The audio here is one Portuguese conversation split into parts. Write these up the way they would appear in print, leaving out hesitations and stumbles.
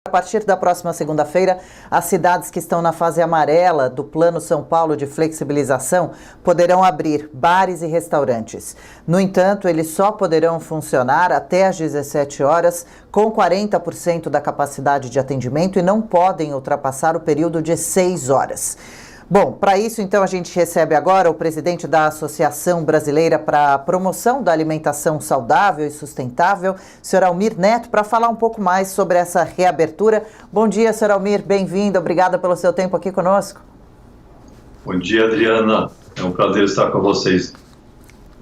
A partir da próxima segunda-feira, as cidades que estão na fase amarela do Plano São Paulo de flexibilização poderão abrir bares e restaurantes. No entanto, eles só poderão funcionar até às 17 horas, com 40% da capacidade de atendimento e não podem ultrapassar o período de 6 horas. Bom, para isso, então, a gente recebe agora o presidente da Associação Brasileira para a Promoção da Alimentação Saudável e Sustentável, Sr. Almir Neto, para falar um pouco mais sobre essa reabertura. Bom dia, Sr. Almir, bem-vindo, obrigada pelo seu tempo aqui conosco. Bom dia, Adriana, é um prazer estar com vocês.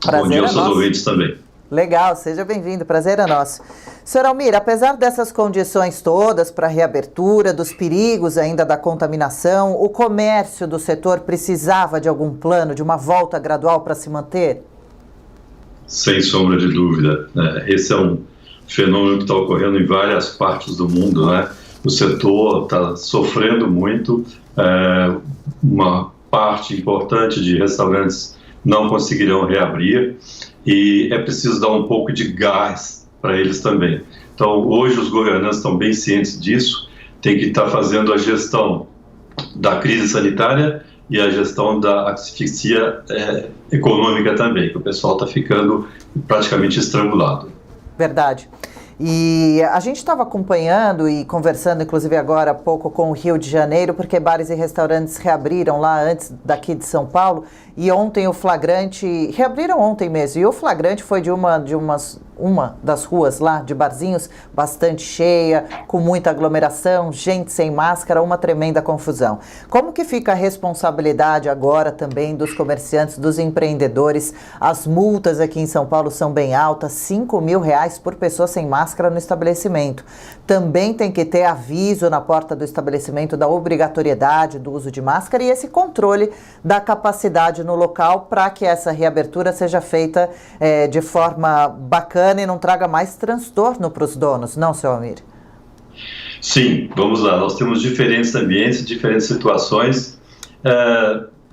Prazer bom dia aos é seus nosso. ouvintes também. Legal, seja bem-vindo, prazer é nosso. Sr. Almir, apesar dessas condições todas para a reabertura, dos perigos ainda da contaminação, o comércio do setor precisava de algum plano, de uma volta gradual para se manter? Sem sombra de dúvida. Esse é um fenômeno que está ocorrendo em várias partes do mundo, né? O setor está sofrendo muito, uma parte importante de restaurantes não conseguirão reabrir e é preciso dar um pouco de gás para eles também. Então, hoje os governantes estão bem cientes disso, tem que estar fazendo a gestão da crise sanitária e a gestão da asfixia econômica também, que o pessoal está ficando praticamente estrangulado. Verdade. E a gente estava acompanhando e conversando, inclusive agora há pouco, com o Rio de Janeiro, porque bares e restaurantes reabriram lá antes daqui de São Paulo, e ontem o flagrante, reabriram ontem mesmo, e o flagrante foi de uma das ruas lá, de barzinhos, bastante cheia, com muita aglomeração, gente sem máscara, uma tremenda confusão. Como que fica a responsabilidade agora também dos comerciantes, dos empreendedores? As multas aqui em São Paulo são bem altas, R$5.000 por pessoa sem máscara no estabelecimento. Também tem que ter aviso na porta do estabelecimento da obrigatoriedade do uso de máscara e esse controle da capacidade no local para que essa reabertura seja feita de forma bacana e não traga mais transtorno para os donos, não, Sr. Almir? Sim, vamos lá. Nós temos diferentes ambientes, diferentes situações.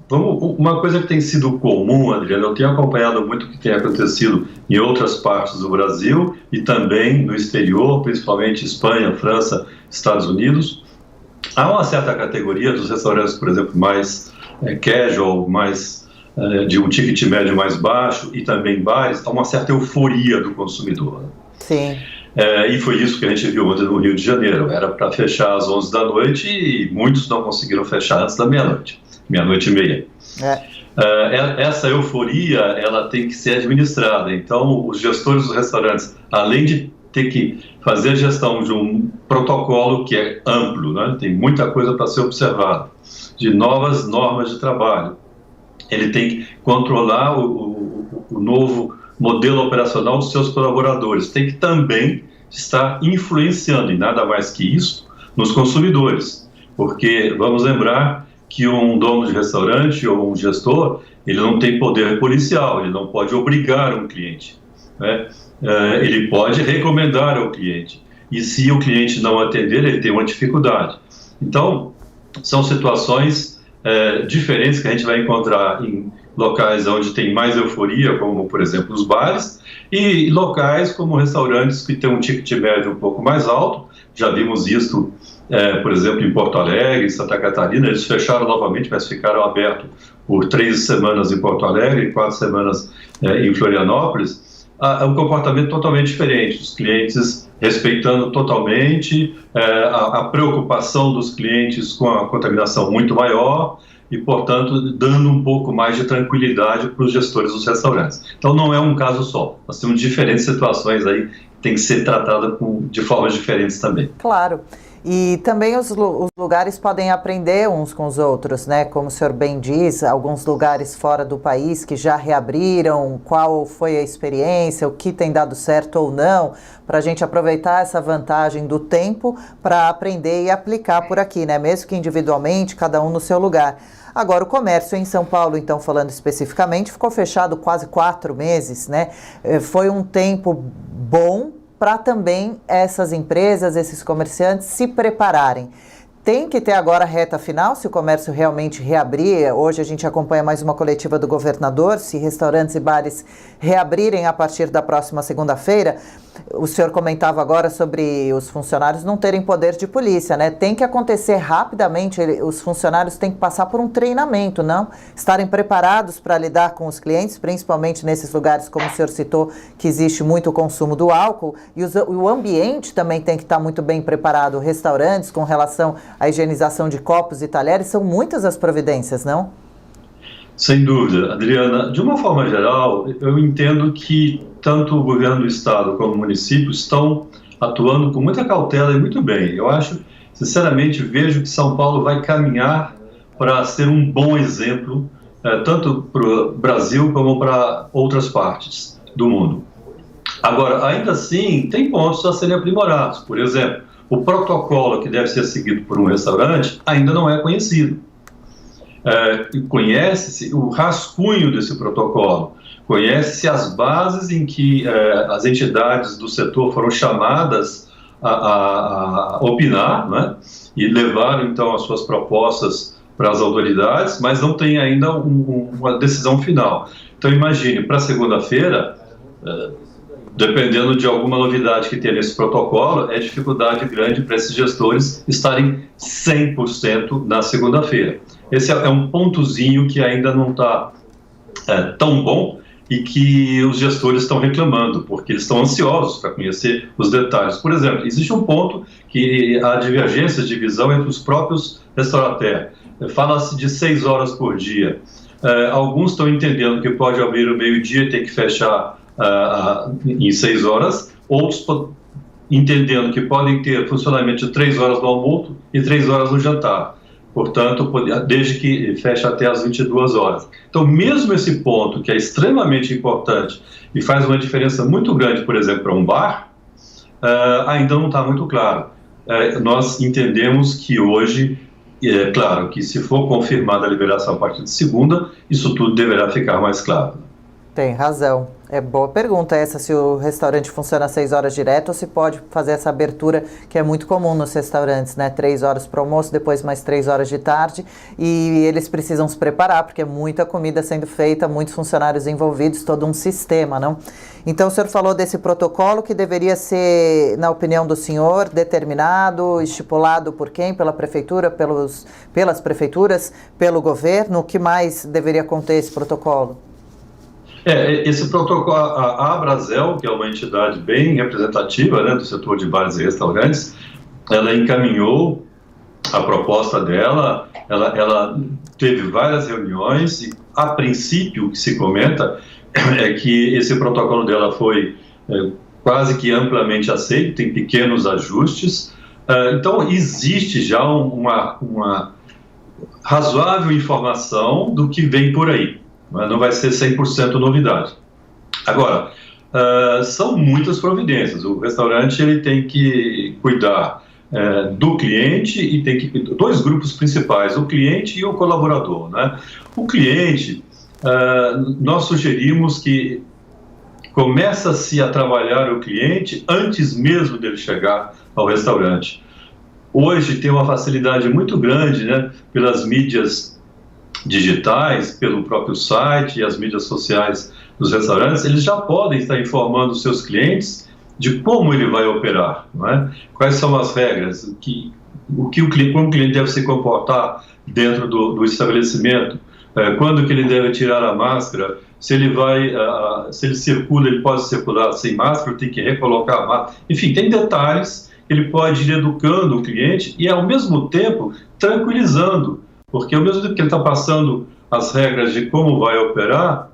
Uma coisa que tem sido comum, Adriano, eu tenho acompanhado muito o que tem acontecido em outras partes do Brasil e também no exterior, principalmente Espanha, França, Estados Unidos. Há uma certa categoria dos restaurantes, por exemplo, mais casual, mais de um ticket médio mais baixo e também bares, há uma certa euforia do consumidor. Sim. E foi isso que a gente viu ontem no Rio de Janeiro. Era para fechar às 11 da noite e muitos não conseguiram fechar antes da meia-noite, meia-noite e meia. Essa euforia, ela tem que ser administrada. Então, os gestores dos restaurantes, além de ter que fazer a gestão de um protocolo que é amplo, né? Tem muita coisa para ser observada, de novas normas de trabalho, ele tem que controlar o novo modelo operacional dos seus colaboradores, tem que também estar influenciando, e nada mais que isso, nos consumidores, porque vamos lembrar que um dono de restaurante ou um gestor, ele não tem poder policial, ele não pode obrigar um cliente, né? Ele pode recomendar ao cliente, e se o cliente não atender, ele tem uma dificuldade. Então, são situações diferentes que a gente vai encontrar em locais onde tem mais euforia, como, por exemplo, os bares, e locais como restaurantes que têm um ticket médio um pouco mais alto. Já vimos isso, por exemplo, em Porto Alegre, em Santa Catarina. Eles fecharam novamente, mas ficaram abertos por 3 semanas em Porto Alegre e 4 semanas em Florianópolis. É um comportamento totalmente diferente, os clientes respeitando totalmente, a preocupação dos clientes com a contaminação muito maior e, portanto, dando um pouco mais de tranquilidade para os gestores dos restaurantes. Então, não é um caso só, nós temos diferentes situações aí que tem que ser tratada de formas diferentes também. Claro. E também os lugares podem aprender uns com os outros, né? Como o senhor bem diz, alguns lugares fora do país que já reabriram, qual foi a experiência, o que tem dado certo ou não, para a gente aproveitar essa vantagem do tempo para aprender e aplicar por aqui, né? Mesmo que individualmente, cada um no seu lugar. Agora, o comércio em São Paulo, então, falando especificamente, ficou fechado quase 4 meses, né? Foi um tempo bom para também essas empresas, esses comerciantes se prepararem. Tem que ter agora a reta final, se o comércio realmente reabrir. Hoje a gente acompanha mais uma coletiva do governador, se restaurantes e bares reabrirem a partir da próxima segunda-feira. o senhor comentava agora sobre os funcionários não terem poder de polícia, né? Tem que acontecer rapidamente, os funcionários têm que passar por um treinamento, não? Estarem preparados para lidar com os clientes, principalmente nesses lugares, como o senhor citou, que existe muito consumo do álcool, e o ambiente também tem que estar muito bem preparado. Restaurantes, com relação à higienização de copos e talheres, são muitas as providências, não? Sem dúvida, Adriana. De uma forma geral, eu entendo que tanto o governo do estado como o município estão atuando com muita cautela e muito bem. Eu acho, sinceramente, vejo que São Paulo vai caminhar para ser um bom exemplo, tanto para o Brasil como para outras partes do mundo. Agora, ainda assim, tem pontos a serem aprimorados. Por exemplo, o protocolo que deve ser seguido por um restaurante ainda não é conhecido. Conhece-se o rascunho desse protocolo, conhece-se as bases em que as entidades do setor foram chamadas a opinar, né, e levaram então as suas propostas para as autoridades, mas não tem ainda uma decisão final. Então imagine, para segunda-feira, dependendo de alguma novidade que tenha nesse protocolo, é dificuldade grande para esses gestores estarem 100% na segunda-feira. Esse é um pontozinho que ainda não está tão bom e que os gestores estão reclamando, porque eles estão ansiosos para conhecer os detalhes. Por exemplo, existe um ponto que há divergências de visão entre os próprios restaurateurs. Fala-se de 6 horas por dia. Alguns estão entendendo que pode abrir o meio-dia e ter que fechar em 6 horas, outros entendendo que podem ter funcionamento de 3 horas no almoço e 3 horas no jantar. Portanto, desde que feche até as 22 horas. Então, mesmo esse ponto, que é extremamente importante e faz uma diferença muito grande, por exemplo, para um bar, ainda não está muito claro. Nós entendemos que hoje, claro, que se for confirmada a liberação a partir de segunda, isso tudo deverá ficar mais claro. Tem razão. É boa pergunta essa, se o restaurante funciona 6 horas direto ou se pode fazer essa abertura, que é muito comum nos restaurantes, né? 3 horas para o almoço, depois mais 3 horas de tarde, e eles precisam se preparar, porque é muita comida sendo feita, muitos funcionários envolvidos, todo um sistema, não? Então, o senhor falou desse protocolo que deveria ser, na opinião do senhor, determinado, estipulado por quem? Pela prefeitura, pelas prefeituras, pelo governo? O que mais deveria conter esse protocolo? Esse protocolo, a Abrazel, que é uma entidade bem representativa, né, do setor de bares e restaurantes, ela encaminhou a proposta dela, ela teve várias reuniões e, a princípio, o que se comenta é que esse protocolo dela foi quase que amplamente aceito, tem pequenos ajustes, então existe já uma razoável informação do que vem por aí. Não vai ser 100% novidade. Agora, são muitas providências. O restaurante ele tem que cuidar do cliente e tem que... Dois grupos principais, o cliente e o colaborador, né? O cliente, nós sugerimos que começa-se a trabalhar o cliente antes mesmo dele chegar ao restaurante. Hoje tem uma facilidade muito grande, né, pelas mídias digitais, pelo próprio site e as mídias sociais dos restaurantes, eles já podem estar informando os seus clientes de como ele vai operar, não é? Quais são as regras, como o cliente deve se comportar dentro do estabelecimento, quando que ele deve tirar a máscara, se ele circula, ele pode circular sem máscara, tem que recolocar a máscara, enfim, tem detalhes que ele pode ir educando o cliente e, ao mesmo tempo, tranquilizando, porque ao mesmo tempo que ele está passando as regras de como vai operar,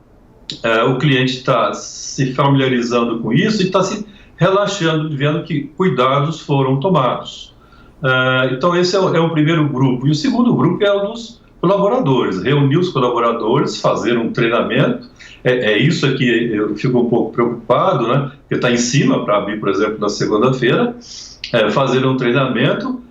o cliente está se familiarizando com isso e está se relaxando, vendo que cuidados foram tomados. Então esse é o primeiro grupo. E o segundo grupo é o dos colaboradores, reunir os colaboradores, fazer um treinamento. Isso aqui eu fico um pouco preocupado, né? Porque está em cima para abrir, por exemplo, na segunda-feira, fazer um treinamento.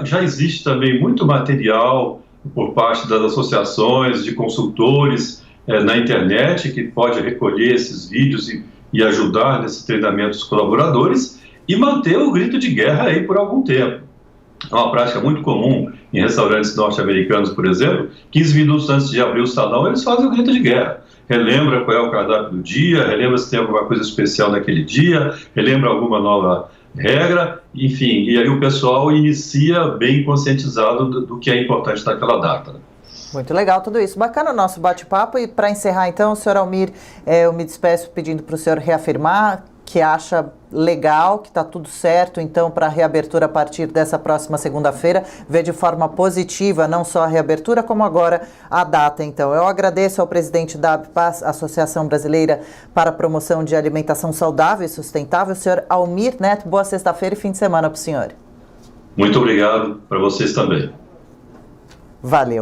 Já existe também muito material por parte das associações de consultores na internet, que pode recolher esses vídeos e ajudar nesse treinamento dos colaboradores e manter o grito de guerra aí por algum tempo. É uma prática muito comum em restaurantes norte-americanos, por exemplo. 15 minutos antes de abrir o salão, eles fazem o grito de guerra. Relembra qual é o cardápio do dia, relembra se tem alguma coisa especial naquele dia, relembra alguma nova regra, enfim. E aí o pessoal inicia bem conscientizado do que é importante naquela data. Muito legal tudo isso. Bacana o nosso bate-papo. E para encerrar, então, senhor Almir, eu me despeço pedindo para o senhor reafirmar que acha legal, que está tudo certo, então, para a reabertura a partir dessa próxima segunda-feira, vê de forma positiva não só a reabertura, como agora a data. Então, eu agradeço ao presidente da ABPAS, Associação Brasileira para a Promoção de Alimentação Saudável e Sustentável, senhor Almir Neto. Boa sexta-feira e fim de semana para o senhor. Muito obrigado para vocês também. Valeu.